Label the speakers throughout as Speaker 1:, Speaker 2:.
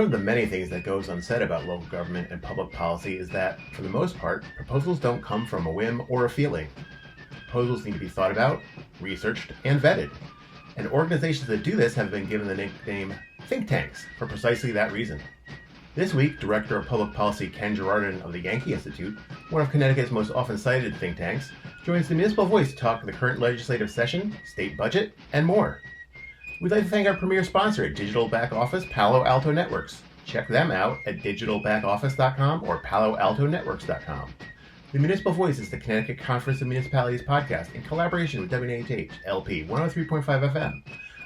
Speaker 1: of the many things that goes unsaid about local government and public policy is that, for the most part, proposals don't come from a whim or a feeling. Proposals need to be thought about, researched, and vetted. And organizations that do this have been given the nickname think tanks for precisely that reason. This week, Director of Public Policy Ken Girardin of the Yankee Institute, one of Connecticut's most often cited think tanks, joins the Municipal Voice to talk the current legislative session, state budget, and more. We'd like to thank our premier sponsor at Digital Back Office, Palo Alto Networks. Check them out at digitalbackoffice.com or paloaltonetworks.com. The Municipal Voice is the Connecticut Conference of Municipalities podcast in collaboration with WNHH LP 103.5 FM.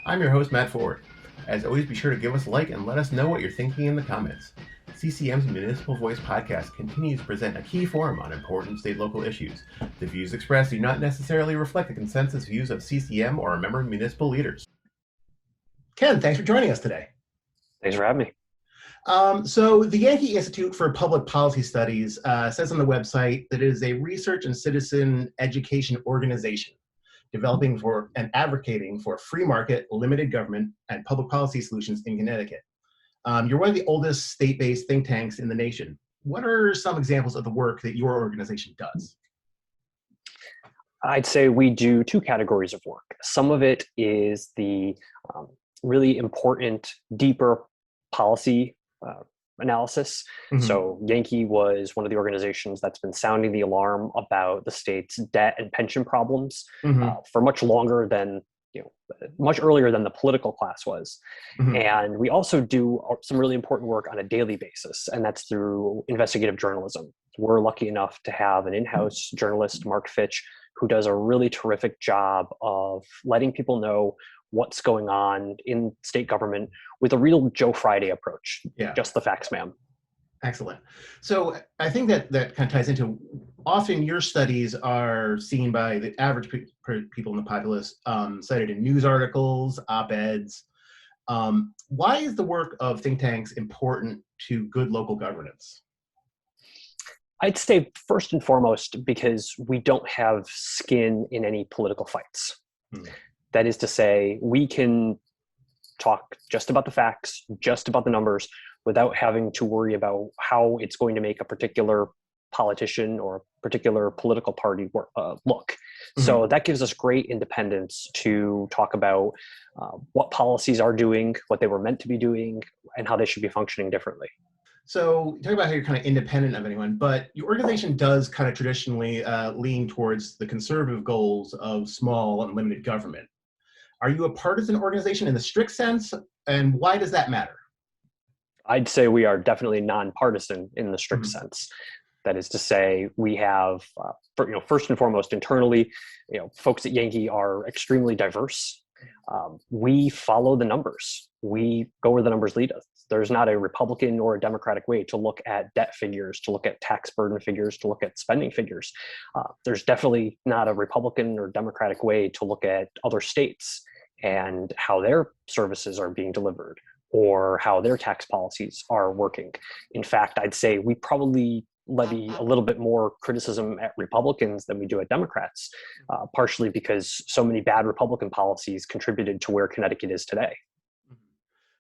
Speaker 1: I'm your host, Matt Ford. As always, be sure to give us a like and let us know what you're thinking in the comments. CCM's Municipal Voice podcast continues to present a key forum on important state-local issues. The views expressed do not necessarily reflect the consensus views of CCM or our member municipal leaders. Ken, thanks for joining us today.
Speaker 2: Thanks for having me.
Speaker 1: So the Yankee Institute for Public Policy Studies says on the website that it is a research and citizen education organization developing for and advocating for free market, limited government, and public policy solutions in Connecticut. You're one of the oldest state-based think tanks in the nation. What are some examples of the work that your organization does?
Speaker 2: I'd say we do two categories of work. Some of it is the really important, deeper policy analysis. Mm-hmm. So Yankee was one of the organizations that's been sounding the alarm about the state's debt and pension problems for much longer than, much earlier than the political class was. Mm-hmm. And we also do some really important work on a daily basis, and that's through investigative journalism. We're lucky enough to have an in-house journalist, Mark Fitch, who does a really terrific job of letting people know what's going on in state government with a real Joe Friday approach. Yeah. Just the facts, ma'am.
Speaker 1: Excellent. So I think that kind of ties into, often your studies are seen by the average people in the populace, cited in news articles, op-eds. Why is the work of think tanks important to good local governance?
Speaker 2: I'd say first and foremost, because we don't have skin in any political fights. That is to say, we can talk just about the facts, just about the numbers, without having to worry about how it's going to make a particular politician or a particular political party look. Mm-hmm. So that gives us great independence to talk about what policies are doing, what they were meant to be doing, and how they should be functioning differently.
Speaker 1: So you talk about how you're kind of independent of anyone, but your organization does kind of traditionally lean towards the conservative goals of small and limited government. Are you a partisan organization in the strict sense, and why does that matter?
Speaker 2: I'd say we are definitely nonpartisan in the strict sense. That is to say, we have, first and foremost, internally, folks at Yankee are extremely diverse. We follow the numbers. We go where the numbers lead us. There's not a Republican or a Democratic way to look at debt figures, to look at tax burden figures, to look at spending figures. There's definitely not a Republican or Democratic way to look at other states and how their services are being delivered or how their tax policies are working. In fact, I'd say we probably levy a little bit more criticism at Republicans than we do at Democrats, partially because so many bad Republican policies contributed to where Connecticut is today.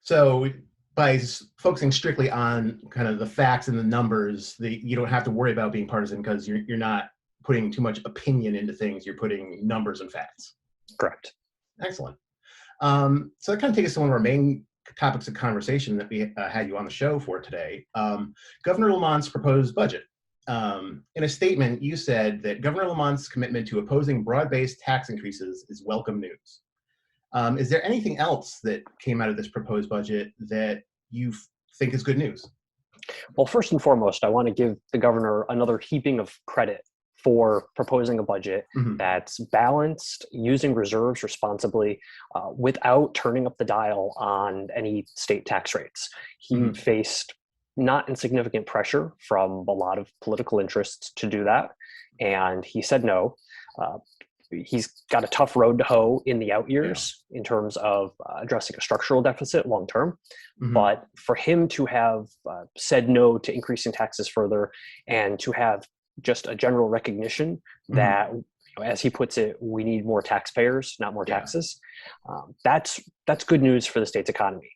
Speaker 1: So by focusing strictly on kind of the facts and the numbers, you don't have to worry about being partisan because you're not putting too much opinion into things. You're putting numbers and facts.
Speaker 2: Correct.
Speaker 1: Excellent. So that kind of takes us to one of our main topics of conversation that we had you on the show for today. Governor Lamonts' proposed budget. In a statement, you said that Governor Lamonts' commitment to opposing broad-based tax increases is welcome news. Is there anything else that came out of this proposed budget that you think is good news?
Speaker 2: Well, first and foremost, I want to give the governor another heaping of credit for proposing a budget that's balanced, using reserves responsibly, without turning up the dial on any state tax rates. He faced not insignificant pressure from a lot of political interests to do that, and he said no. He's got a tough road to hoe in the out years in terms of addressing a structural deficit long term. But for him to have said no to increasing taxes further and to have just a general recognition that, as he puts it, we need more taxpayers, not more taxes. That's good news for the state's economy.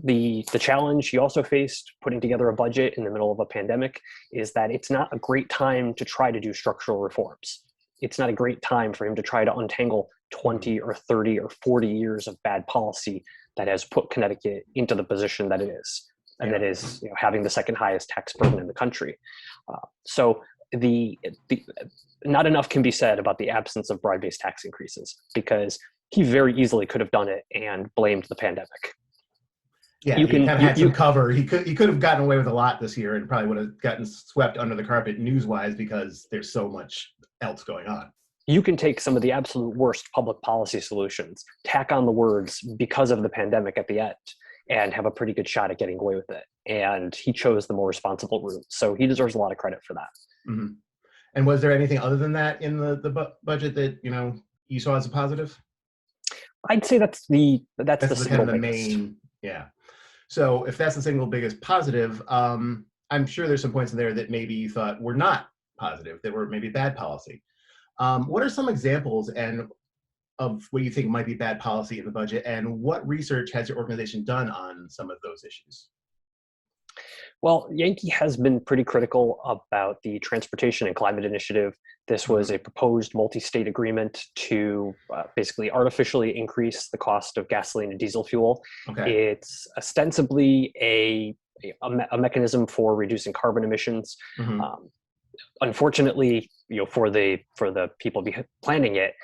Speaker 2: the challenge he also faced putting together a budget in the middle of a pandemic is that it's not a great time to try to do structural reforms. It's not a great time for him to try to untangle 20 or 30 or 40 years of bad policy that has put Connecticut into the position that it is, and that is having the second highest tax burden in the country. So the not enough can be said about the absence of broad-based tax increases, because he very easily could have done it and blamed the pandemic.
Speaker 1: Yeah, he kind of had some cover. He could have gotten away with a lot this year and probably would have gotten swept under the carpet news-wise because there's so much else going on.
Speaker 2: You can take some of the absolute worst public policy solutions, tack on the words "because of the pandemic" at the end, and have a pretty good shot at getting away with it. And he chose the more responsible route, so he deserves a lot of credit for that.
Speaker 1: Mm-hmm. And was there anything other than that in the budget that you saw as a positive?
Speaker 2: I'd say that's the
Speaker 1: single kind of the main. Yeah. So if that's the single biggest positive, I'm sure there's some points in there that maybe you thought were not positive, that were maybe bad policy. What are some examples of what you think might be bad policy in the budget, and what research has your organization done on some of those issues?
Speaker 2: Well, Yankee has been pretty critical about the Transportation and Climate Initiative. This was a proposed multi-state agreement to basically artificially increase the cost of gasoline and diesel fuel. Okay. It's ostensibly a mechanism for reducing carbon emissions. Mm-hmm. Unfortunately, for the people planning it,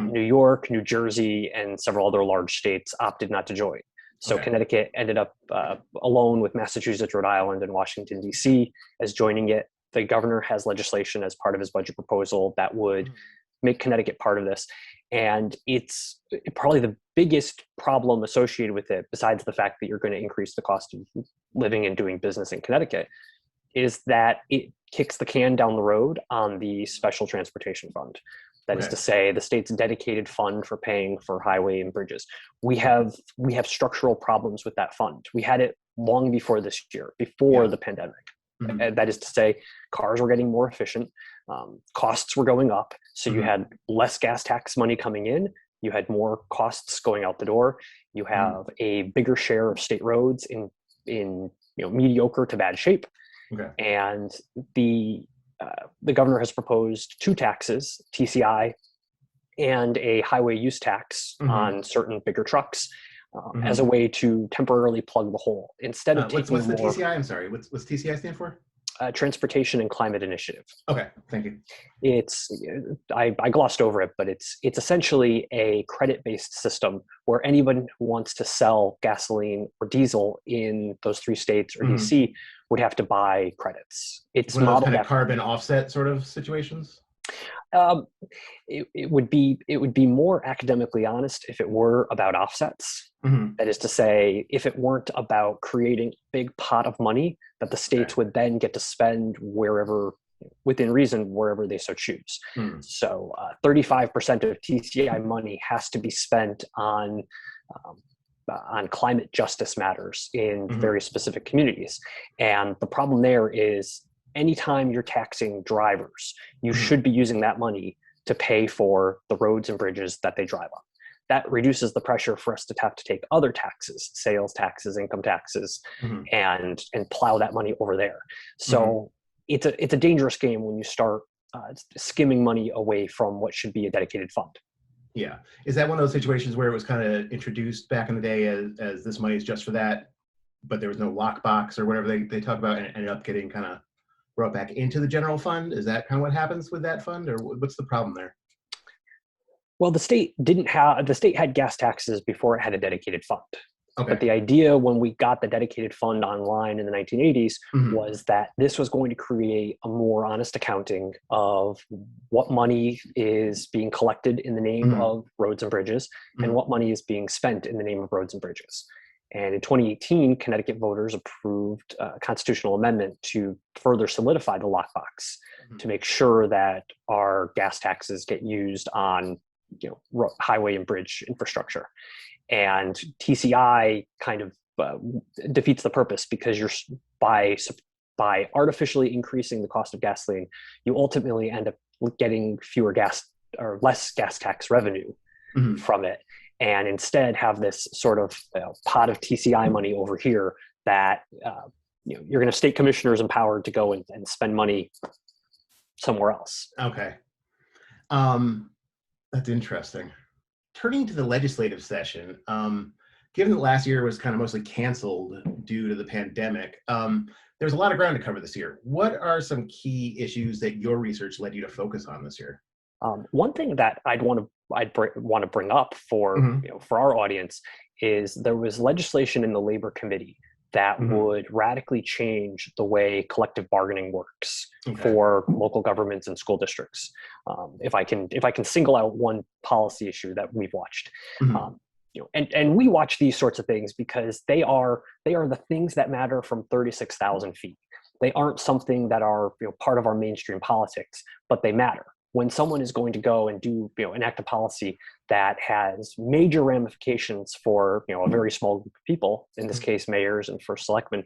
Speaker 2: New York, New Jersey, and several other large states opted not to join. So Connecticut ended up alone with Massachusetts, Rhode Island, and Washington, D.C. as joining it. The governor has legislation as part of his budget proposal that would make Connecticut part of this. And it's probably the biggest problem associated with it, besides the fact that you're going to increase the cost of living and doing business in Connecticut, is that it kicks the can down the road on the Special Transportation Fund. That is to say, the state's dedicated fund for paying for highway and bridges. We have structural problems with that fund. We had it long before this year, before the pandemic. Mm-hmm. That is to say, cars were getting more efficient, costs were going up, so you had less gas tax money coming in, you had more costs going out the door, you have a bigger share of state roads in mediocre to bad shape. Okay. And the governor has proposed two taxes, TCI and a highway use tax on certain bigger trucks, as a way to temporarily plug the hole. Instead of taking
Speaker 1: what's the TCI? I'm sorry. What's TCI stand for?
Speaker 2: Transportation and Climate Initiative.
Speaker 1: Okay, thank you.
Speaker 2: I glossed over it, but it's essentially a credit-based system where anyone who wants to sell gasoline or diesel in those three states or DC would have to buy credits. It's
Speaker 1: one of those kind of carbon offset sort of situations.
Speaker 2: It would be more academically honest if it were about offsets. That is to say, if it weren't about creating a big pot of money that the states would then get to spend wherever, within reason, wherever they so choose. So 35% of TCI money has to be spent on climate justice matters in very specific communities. And the problem there is, anytime you're taxing drivers, you should be using that money to pay for the roads and bridges that they drive on. That reduces the pressure for us to have to take other taxes, sales taxes, income taxes, and plow that money over there. So it's a dangerous game when you start skimming money away from what should be a dedicated fund.
Speaker 1: Yeah. Is that one of those situations where it was kind of introduced back in the day as this money is just for that, but there was no lockbox or whatever they talk about, and it ended up getting kind of brought back into the general fund? Is that kind of what happens with that fund, or what's the problem there?
Speaker 2: Well, the state had gas taxes before it had a dedicated fund. Okay. But the idea when we got the dedicated fund online in the 1980s was that this was going to create a more honest accounting of what money is being collected in the name of roads and bridges and what money is being spent in the name of roads and bridges. And in 2018, Connecticut voters approved a constitutional amendment to further solidify the lockbox to make sure that our gas taxes get used on highway and bridge infrastructure. And TCI kind of defeats the purpose, because you're by artificially increasing the cost of gasoline, you ultimately end up getting fewer gas or less gas tax revenue from it. and instead have this sort of pot of TCI money over here that you're going to state commissioners empowered to go and spend money somewhere else.
Speaker 1: Okay. That's interesting. Turning to the legislative session, given that last year was kind of mostly canceled due to the pandemic, there's a lot of ground to cover this year. What are some key issues that your research led you to focus on this year?
Speaker 2: One thing that I'd want to bring up for for our audience is there was legislation in the Labor Committee that would radically change the way collective bargaining works for local governments and school districts. If I can single out one policy issue that we've watched, and we watch these sorts of things because they are the things that matter from 36,000 feet. They aren't something that are part of our mainstream politics, but they matter. When someone is going to go and do enact a policy that has major ramifications for a very small group of people, in this case mayors and first selectmen,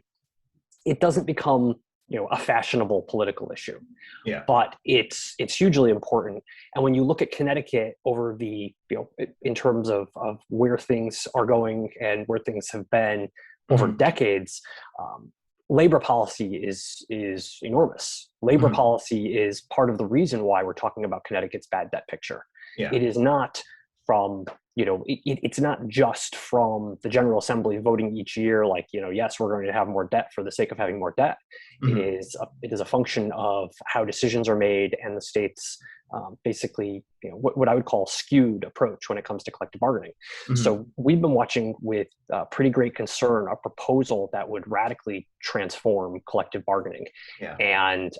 Speaker 2: it doesn't become a fashionable political issue. Yeah. But it's hugely important. And when you look at Connecticut over the in terms of where things are going and where things have been over decades, labor policy is enormous. Labor policy is part of the reason why we're talking about Connecticut's bad debt picture. Yeah. It is not from, it's not just from the General Assembly voting each year, like, yes, we're going to have more debt for the sake of having more debt. It is a function of how decisions are made and the state's basically, what I would call skewed approach when it comes to collective bargaining. So we've been watching with pretty great concern a proposal that would radically transform collective bargaining and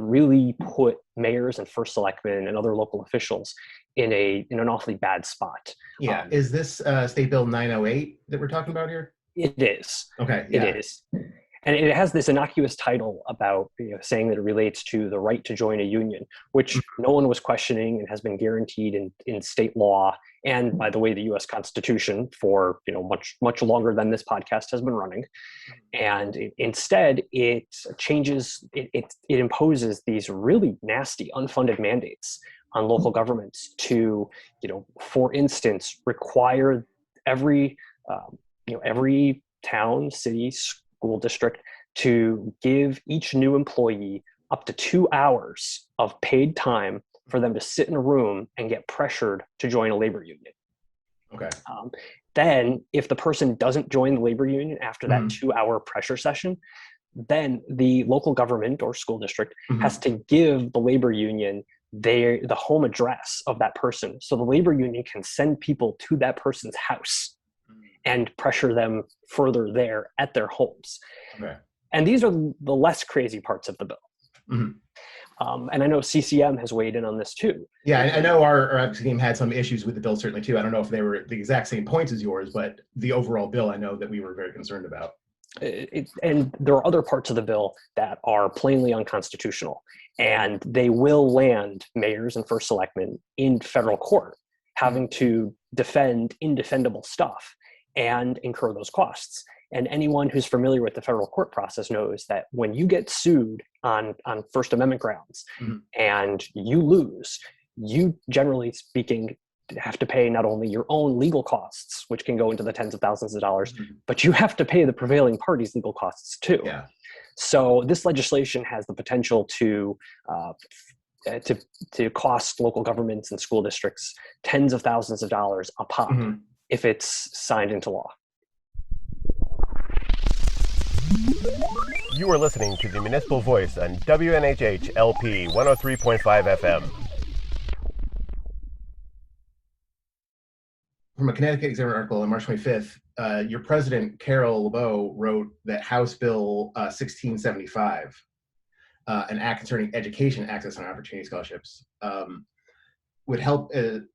Speaker 2: really put mayors and first selectmen and other local officials in an awfully bad spot.
Speaker 1: Yeah. Is this State Bill 908 that we're talking about here?
Speaker 2: It is.
Speaker 1: Okay. Yeah.
Speaker 2: It is. And it has this innocuous title about saying that it relates to the right to join a union, which no one was questioning and has been guaranteed in state law and, by the way, the U.S. Constitution for much longer than this podcast has been running. And instead, it changes, it imposes these really nasty unfunded mandates on local governments to, for instance, require every town, city, school district to give each new employee up to 2 hours of paid time for them to sit in a room and get pressured to join a labor union. Okay. Then if the person doesn't join the labor union after that 2-hour pressure session, then the local government or school district has to give the labor union the home address of that person. So the labor union can send people to that person's house and pressure them further there at their homes. Okay. And these are the less crazy parts of the bill. And I know CCM has weighed in on this too.
Speaker 1: Yeah, I know our advocacy team had some issues with the bill certainly too. I don't know if they were the exact same points as yours, but the overall bill I know that we were very concerned about.
Speaker 2: And there are other parts of the bill that are plainly unconstitutional, and they will land mayors and first selectmen in federal court having to defend indefendable stuff and incur those costs. And anyone who's familiar with the federal court process knows that when you get sued on First Amendment grounds and you lose, you, generally speaking, have to pay not only your own legal costs, which can go into the tens of thousands of dollars, but you have to pay the prevailing party's legal costs too. Yeah. So this legislation has the potential to cost local governments and school districts tens of thousands of dollars a pop if it's signed into law.
Speaker 3: You are listening to the Municipal Voice on WNHH LP 103.5 FM.
Speaker 1: From a Connecticut Examiner article on March 25th, your president, Carol LeBeau, wrote that House Bill 1675, an act concerning education access and opportunity scholarships, would help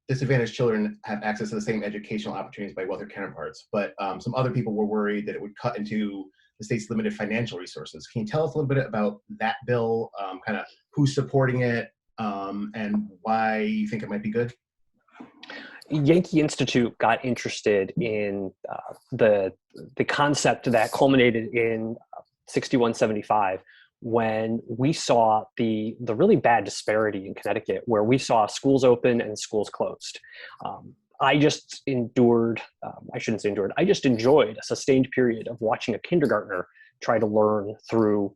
Speaker 1: disadvantaged children have access to the same educational opportunities by wealthier counterparts. But some other people were worried that it would cut into the state's limited financial resources. Can you tell us a little bit about that bill, kind of who's supporting it, and why you think it might be good?
Speaker 2: Yankee Institute got interested in the concept that culminated in 6175 when we saw the really bad disparity in Connecticut, where we saw schools open and schools closed. I just endured, I shouldn't say endured, I just enjoyed a sustained period of watching a kindergartner try to learn through,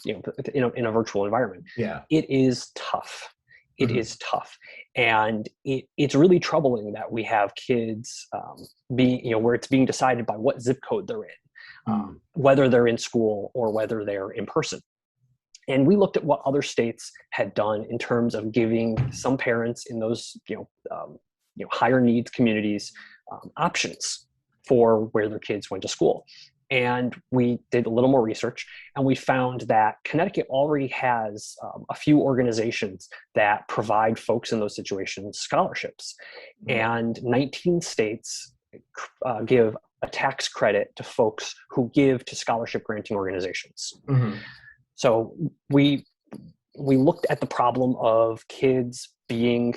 Speaker 2: in a virtual environment.
Speaker 1: Yeah.
Speaker 2: It is tough. It is tough. And it's really troubling that we have kids where it's being decided by what zip code they're in, whether they're in school or whether they're in person. And we looked at what other states had done in terms of giving some parents in those, higher needs communities options for where their kids went to school. And we did a little more research, and we found that Connecticut already has a few organizations that provide folks in those situations scholarships. And 19 states give a tax credit to folks who give to scholarship granting organizations. So we looked at the problem of kids being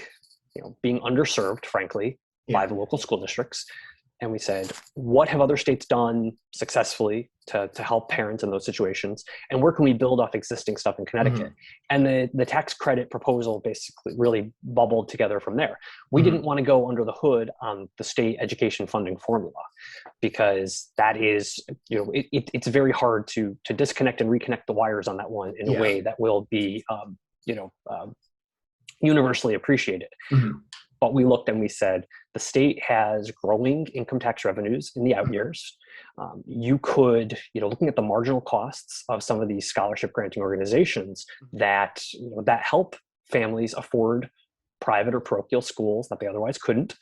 Speaker 2: underserved, frankly, by the local school districts. And we said, what have other states done successfully to help parents in those situations? And where can we build off existing stuff in Connecticut? And the tax credit proposal basically really bubbled together from there. We didn't want to go under the hood on the state education funding formula, because that is, it's very hard to disconnect and reconnect the wires on that one in a way that will be, universally appreciated. But we looked and we said, the state has growing income tax revenues in the out years. You could, looking at the marginal costs of some of these scholarship granting organizations that help families afford private or parochial schools that they otherwise couldn't.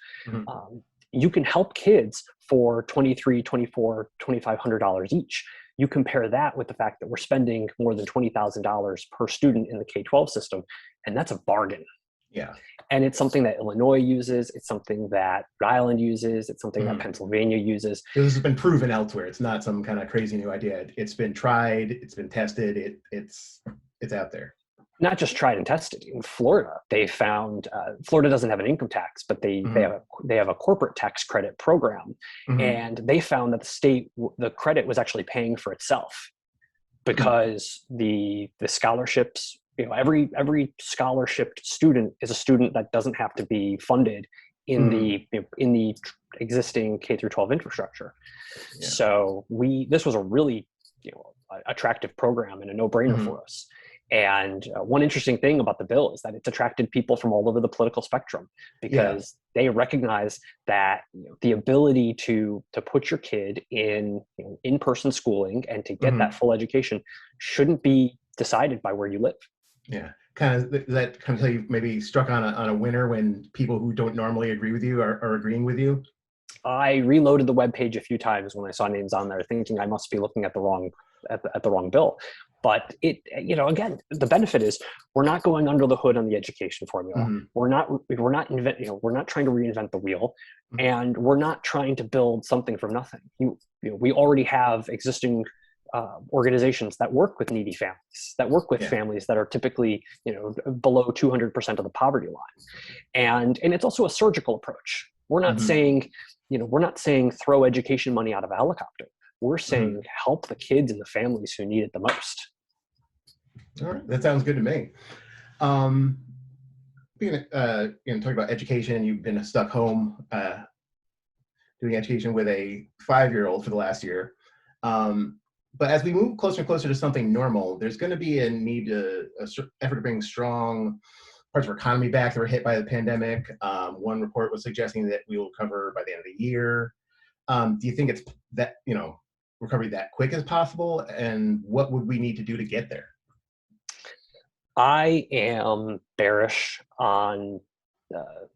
Speaker 2: You can help kids for $2,300, $2,400, $2,500 each. You compare that with the fact that we're spending more than $20,000 per student in the K-12 system, and that's a bargain.
Speaker 1: Yeah.
Speaker 2: And it's something that Illinois uses. It's something that Rhode Island uses. It's something that Pennsylvania uses.
Speaker 1: This has been proven elsewhere. It's not some kind of crazy new idea. It's been tried. It's been tested. It's out there.
Speaker 2: Not just tried and tested. In Florida, they found Florida doesn't have an income tax, but they have a corporate tax credit program, and they found that the credit was actually paying for itself, because the scholarships. Every scholarship student is a student that doesn't have to be funded in the existing K through 12 infrastructure. Yeah. So this was a really attractive program and a no-brainer for us. And one interesting thing about the bill is that it's attracted people from all over the political spectrum, because they recognize that the ability to put your kid in in-person schooling and to get that full education shouldn't be decided by where you live.
Speaker 1: Yeah, that kind of tell you maybe struck on a winner when people who don't normally agree with you are agreeing with you?
Speaker 2: I reloaded the webpage a few times when I saw names on there, thinking I must be looking at the wrong bill. But again, the benefit is we're not going under the hood on the education formula. We're not trying to reinvent the wheel, and we're not trying to build something from nothing. We already have existing organizations that work with needy families, that work with families that are typically, below 200% of the poverty line. And it's also a surgical approach. We're not saying, throw education money out of a helicopter. We're saying help the kids and the families who need it the most.
Speaker 1: All right. That sounds good to me. Talking about education, you've been stuck home doing education with a 5-year-old for the last year. But as we move closer and closer to something normal, there's going to be a need effort to bring strong parts of our economy back that were hit by the pandemic. One report was suggesting that we will recover by the end of the year. Do you think it's that, recovery that quick as possible? And what would we need to do to get there?
Speaker 2: I am bearish on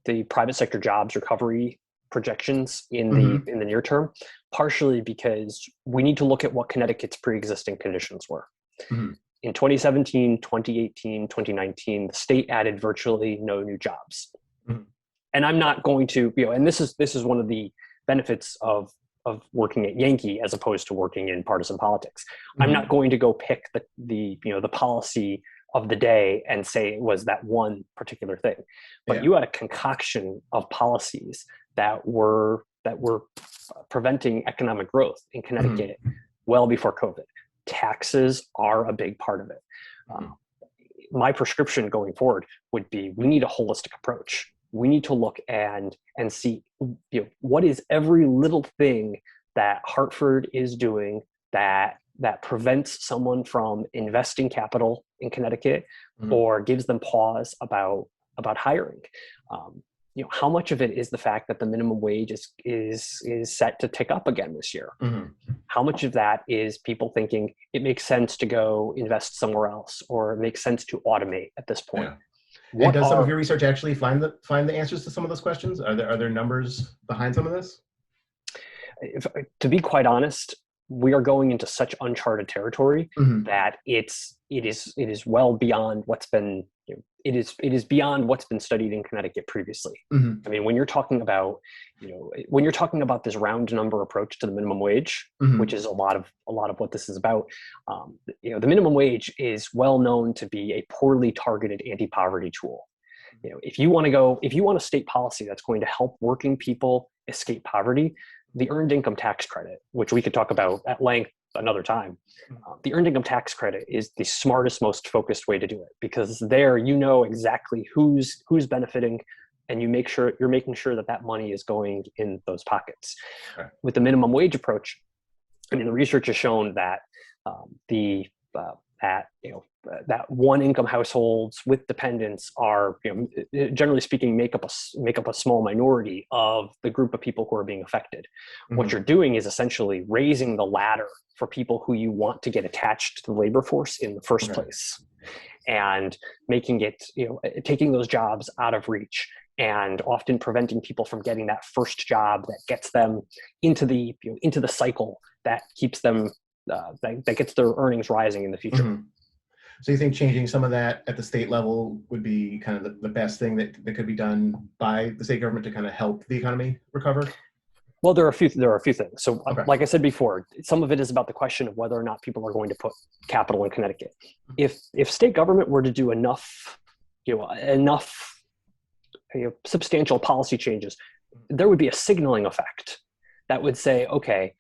Speaker 2: the private sector jobs recovery projections in the near term, partially because we need to look at what Connecticut's pre-existing conditions were. In 2017, 2018, 2019, the state added virtually no new jobs. And I'm not going to, and this is one of the benefits of working at Yankee as opposed to working in partisan politics. I'm not going to go pick the policy of the day and say it was that one particular thing, but you had a concoction of policies that were preventing economic growth in Connecticut well before COVID. Taxes are a big part of it. My prescription going forward would be, we need a holistic approach. we need to look and see, what is every little thing that Hartford is doing that prevents someone from investing capital in Connecticut, or gives them pause about hiring. How much of it is the fact that the minimum wage is set to tick up again this year? How much of that is people thinking it makes sense to go invest somewhere else, or it makes sense to automate at this point?
Speaker 1: Yeah. And does some of your research actually find the answers to some of those questions? Are there numbers behind some of this?
Speaker 2: To be quite honest, we are going into such uncharted territory that it is well beyond what's been it is beyond what's been studied in Connecticut previously. I mean, when you're talking about this round number approach to the minimum wage, which is a lot of what this is about, the minimum wage is well known to be a poorly targeted anti-poverty tool. If you want a state policy that's going to help working people escape poverty, the earned income tax credit, which we could talk about at length another time, the earned income tax credit is the smartest, most focused way to do it, because there exactly who's benefiting, and you're making sure that money is going in those pockets. Right. With the minimum wage approach, I mean, the research has shown that that one income households with dependents are, generally speaking, make up a small minority of the group of people who are being affected. What you're doing is essentially raising the ladder for people who you want to get attached to the labor force in the first place, and making it, taking those jobs out of reach, and often preventing people from getting that first job that gets them into the cycle that keeps them that gets their earnings rising in the future.
Speaker 1: So you think changing some of that at the state level would be kind of the best thing that could be done by the state government to kind of help the economy recover?
Speaker 2: Well, there are a few things. So like I said before, some of it is about the question of whether or not people are going to put capital in Connecticut. If state government were to do enough substantial policy changes, there would be a signaling effect that would say, okay,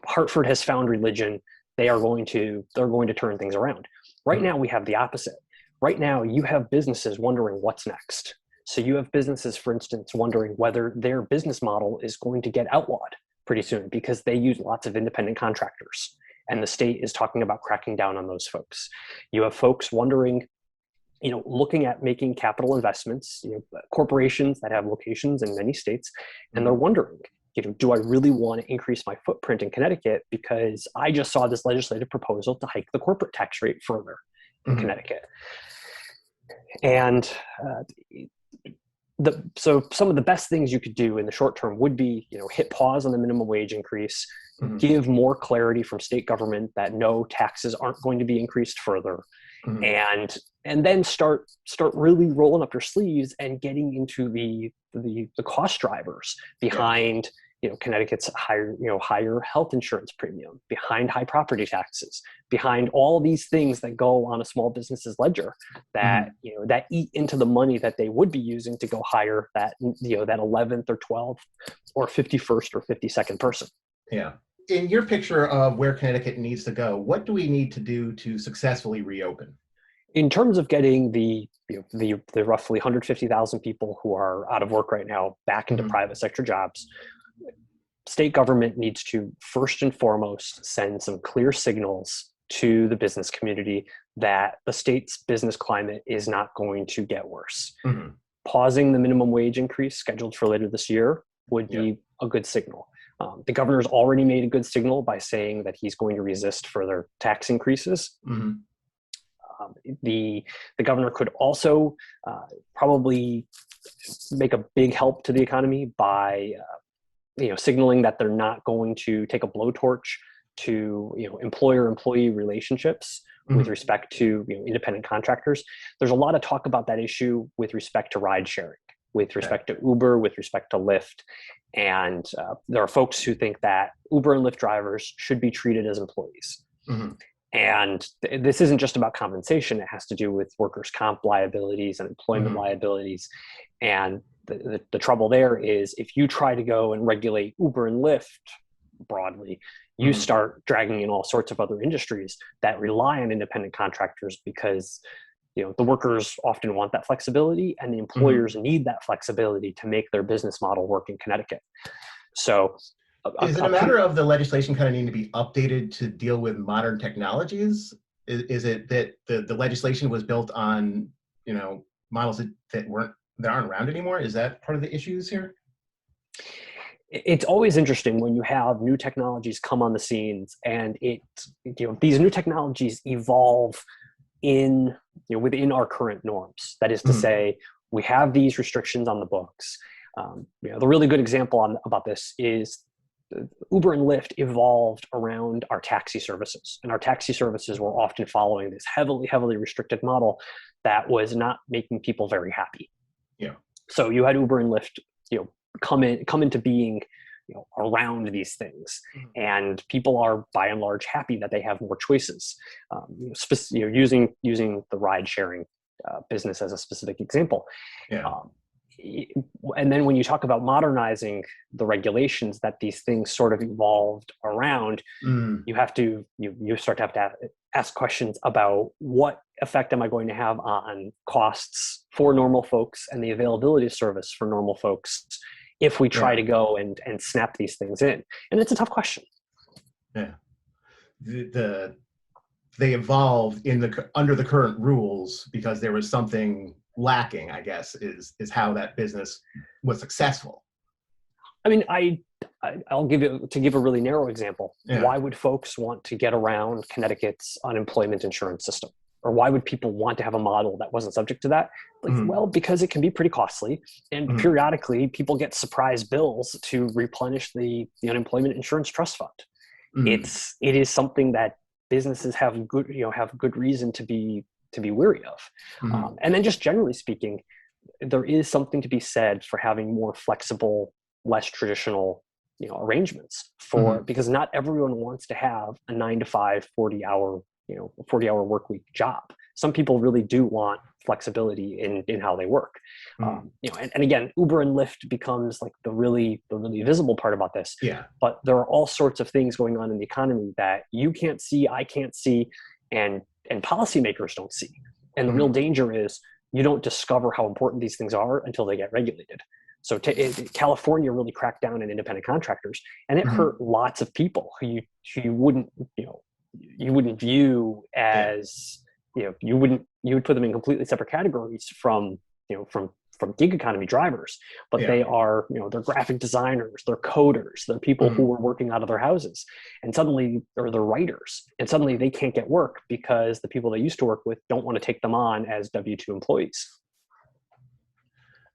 Speaker 2: Hartford has found religion. They're going to turn things around. Right now, we have the opposite. Right now, you have businesses wondering what's next. So you have businesses, for instance, wondering whether their business model is going to get outlawed pretty soon, because they use lots of independent contractors, and the state is talking about cracking down on those folks. You have folks wondering, looking at making capital investments, corporations that have locations in many states, and they're wondering, do I really want to increase my footprint in Connecticut because I just saw this legislative proposal to hike the corporate tax rate further in Connecticut? And so some of the best things you could do in the short term would be, hit pause on the minimum wage increase, give more clarity from state government that no, taxes aren't going to be increased further, and then start really rolling up your sleeves and getting into the cost drivers behind Connecticut's higher health insurance premium, behind high property taxes, behind all these things that go on a small business's ledger that that eat into the money that they would be using to go hire that 11th or 12th or 51st or 52nd person.
Speaker 1: Yeah. In your picture of where Connecticut needs to go, what do we need to do to successfully reopen?
Speaker 2: In terms of getting the roughly 150,000 people who are out of work right now back into private sector jobs, state government needs to first and foremost send some clear signals to the business community that the state's business climate is not going to get worse. Pausing the minimum wage increase scheduled for later this year would be a good signal. The governor's already made a good signal by saying that he's going to resist further tax increases. The governor could also probably make a big help to the economy by signaling that they're not going to take a blowtorch to employer-employee relationships with respect to independent contractors. There's a lot of talk about that issue with respect to ride sharing, with respect to Uber, with respect to Lyft, and there are folks who think that Uber and Lyft drivers should be treated as employees. And this isn't just about compensation. It has to do with workers' comp liabilities and employment liabilities. And the trouble there is, if you try to go and regulate Uber and Lyft broadly, you start dragging in all sorts of other industries that rely on independent contractors, because the workers often want that flexibility, and the employers need that flexibility to make their business model work in Connecticut. So
Speaker 1: is it a matter of the legislation kind of needing to be updated to deal with modern technologies? Is it that the legislation was built on, models that aren't around anymore? Is that part of the issues here?
Speaker 2: It's always interesting when you have new technologies come on the scenes, and these new technologies evolve within our current norms. That is to say, we have these restrictions on the books. The really good example about this is Uber and Lyft evolved around our taxi services, and our taxi services were often following this heavily restricted model that was not making people very happy.
Speaker 1: Yeah.
Speaker 2: So you had Uber and Lyft, come into being, around these things, and people are by and large happy that they have more choices. Using the ride sharing business as a specific example.
Speaker 1: Yeah.
Speaker 2: And then when you talk about modernizing the regulations that these things sort of evolved around, you have to have to ask questions about what effect am I going to have on costs for normal folks and the availability of service for normal folks if we try to go and snap these things in. And it's a tough question.
Speaker 1: Yeah. They evolved under the current rules because there was something lacking, I guess, is how that business was successful.
Speaker 2: I mean, I'll give a really narrow example.
Speaker 1: Yeah.
Speaker 2: Why would folks want to get around Connecticut's unemployment insurance system? Or why would people want to have a model that wasn't subject to that? Well, because it can be pretty costly, and periodically people get surprise bills to replenish the unemployment insurance trust fund. It is something that businesses have good reason to be wary of. And then just generally speaking, there is something to be said for having more flexible, less traditional arrangements because not everyone wants to have a 9 to 5 40-hour work week job. Some people really do want flexibility in how they work. And again, Uber and Lyft becomes like the really visible part about this.
Speaker 1: Yeah.
Speaker 2: But there are all sorts of things going on in the economy that you can't see, I can't see, and policymakers don't see. And the real danger is you don't discover how important these things are until they get regulated. So California really cracked down on independent contractors, and it hurt lots of people who you wouldn't view as you would put them in completely separate categories from gig economy drivers, but they are they're graphic designers, they're coders, they're people who are working out of their houses, and suddenly they're writers, and suddenly they can't get work because the people they used to work with don't want to take them on as W-2 employees.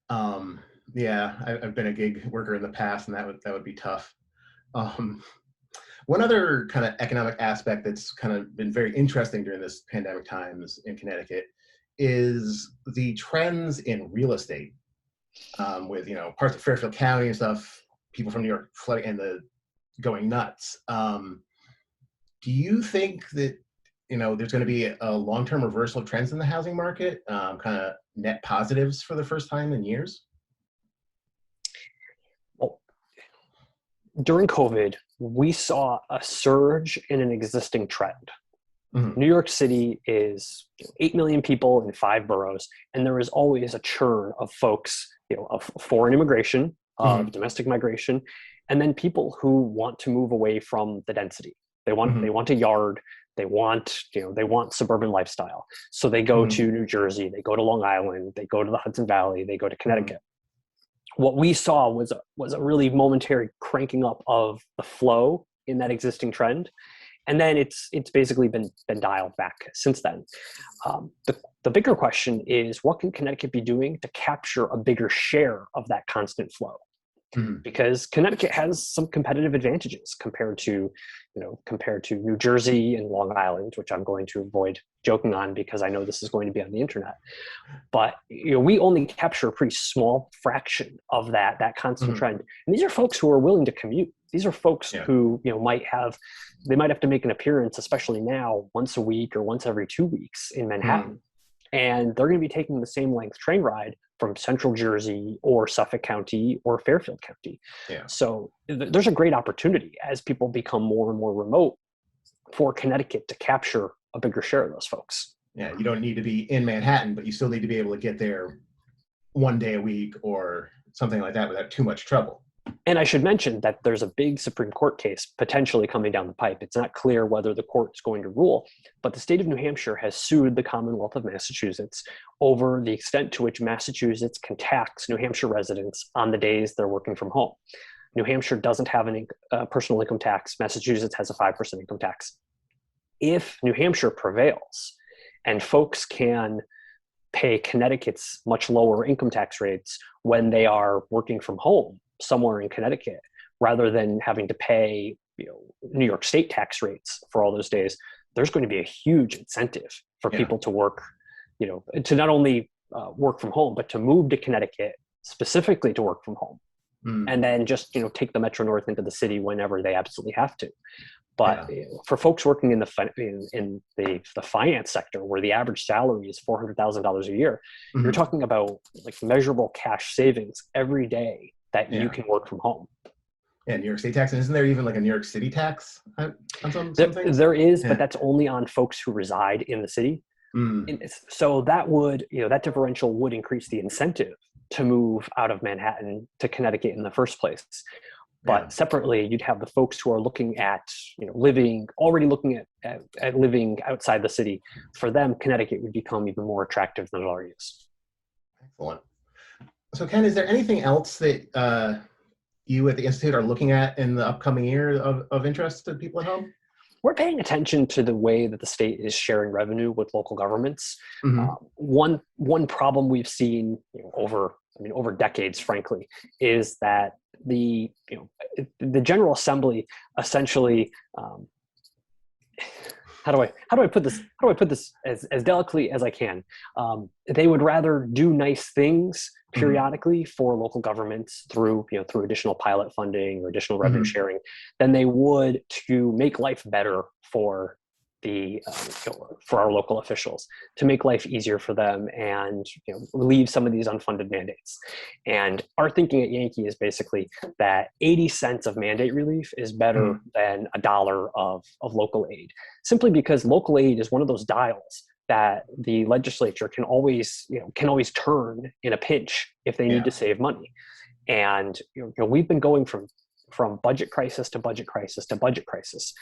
Speaker 1: I've been a gig worker in the past, and that would be tough. One other kind of economic aspect that's kind of been very interesting during this pandemic times in Connecticut is the trends in real estate, with parts of Fairfield County and stuff, people from New York flooding and going nuts. Do you think that there's going to be a long-term reversal of trends in the housing market, kind of net positives for the first time in years?
Speaker 2: Well, during COVID, we saw a surge in an existing trend. New York City is 8 million people in 5 boroughs, and there is always a churn of folks, of foreign immigration, of domestic migration, and then people who want to move away from the density. They want a yard. They want suburban lifestyle. So they go to New Jersey, they go to Long Island, they go to the Hudson Valley, they go to Connecticut. What we saw was a really momentary cranking up of the flow in that existing trend. And then it's basically been dialed back since then. The bigger question is, what can Connecticut be doing to capture a bigger share of that constant flow? Because Connecticut has some competitive advantages compared to New Jersey and Long Island, which I'm going to avoid joking on because I know this is going to be on the internet. But we only capture a pretty small fraction of that constant trend. And these are folks who are willing to commute. These are folks who might have to make an appearance, especially now, once a week or once every 2 weeks in Manhattan. And they're going to be taking the same length train ride from Central Jersey or Suffolk County or Fairfield County. So there's a great opportunity as people become more and more remote for Connecticut to capture a bigger share of those folks.
Speaker 1: Yeah, you don't need to be in Manhattan, but you still need to be able to get there one day a week or something like that without too much trouble.
Speaker 2: And I should mention that there's a big Supreme Court case potentially coming down the pipe. It's not clear whether the court is going to rule, but the state of New Hampshire has sued the Commonwealth of Massachusetts over the extent to which Massachusetts can tax New Hampshire residents on the days they're working from home. New Hampshire doesn't have a personal income tax. Massachusetts has a 5% income tax. If New Hampshire prevails and folks can pay Connecticut's much lower income tax rates when they are working from home somewhere in Connecticut, rather than having to pay New York State tax rates for all those days, there's going to be a huge incentive for people to work, to not only work from home, but to move to Connecticut specifically to work from home. And then just take the Metro North into the city whenever they absolutely have to. But for folks working in the finance sector, where the average salary is $400,000 a year, you're talking about like measurable cash savings every day that you can work from home.
Speaker 1: Yeah, New York State tax. And isn't there even like a New York City tax on some things?
Speaker 2: There is, but that's only on folks who reside in the city. So that would, that differential would increase the incentive to move out of Manhattan to Connecticut in the first place. But separately, you'd have the folks who are looking at, living outside the city. For them, Connecticut would become even more attractive than it already is.
Speaker 1: Excellent. So Ken, is there anything else that you at the Institute are looking at in the upcoming year of interest to people at home?
Speaker 2: We're paying attention to the way that the state is sharing revenue with local governments. One problem we've seen over decades, frankly, is that the General Assembly essentially how do I put this as delicately as I can? They would rather do nice things periodically for local governments through additional pilot funding or additional revenue sharing than they would to make life better for for our local officials, to make life easier for them and relieve some of these unfunded mandates. And our thinking at Yankee is basically that 80 cents of mandate relief is better than $1 of local aid, simply because local aid is one of those dials that the legislature can always turn in a pinch if they need to save money. And we've been going from budget crisis to budget crisis to budget crisis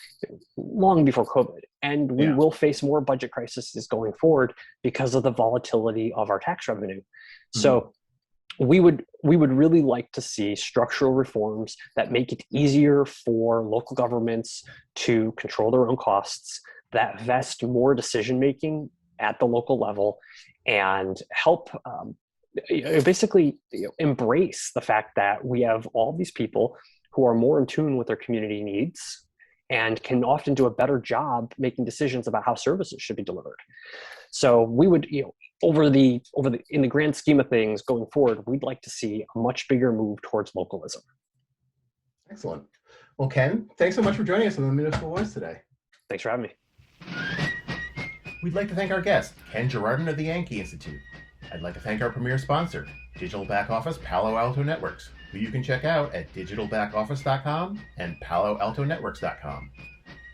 Speaker 2: long before COVID. And we will face more budget crises going forward because of the volatility of our tax revenue. So we would really like to see structural reforms that make it easier for local governments to control their own costs, that vest more decision-making at the local level, and help basically embrace the fact that we have all these people who are more in tune with their community needs and can often do a better job making decisions about how services should be delivered. So we would, in the grand scheme of things going forward, we'd like to see a much bigger move towards localism.
Speaker 1: Excellent. Well, Ken, thanks so much for joining us on the Municipal Voice today.
Speaker 2: Thanks for having me.
Speaker 1: We'd like to thank our guest, Ken Girardin of the Yankee Institute. I'd like to thank our premier sponsor, Digital Back Office Palo Alto Networks, who you can check out at digitalbackoffice.com and paloaltonetworks.com.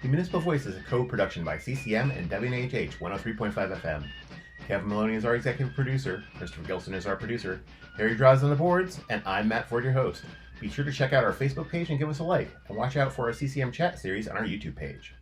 Speaker 1: The Municipal Voice is a co-production by CCM and WNHH 103.5 FM. Kevin Maloney is our executive producer, Christopher Gilson is our producer, Harry Draws on the boards, and I'm Matt Ford, your host. Be sure to check out our Facebook page and give us a like, and watch out for our CCM chat series on our YouTube page.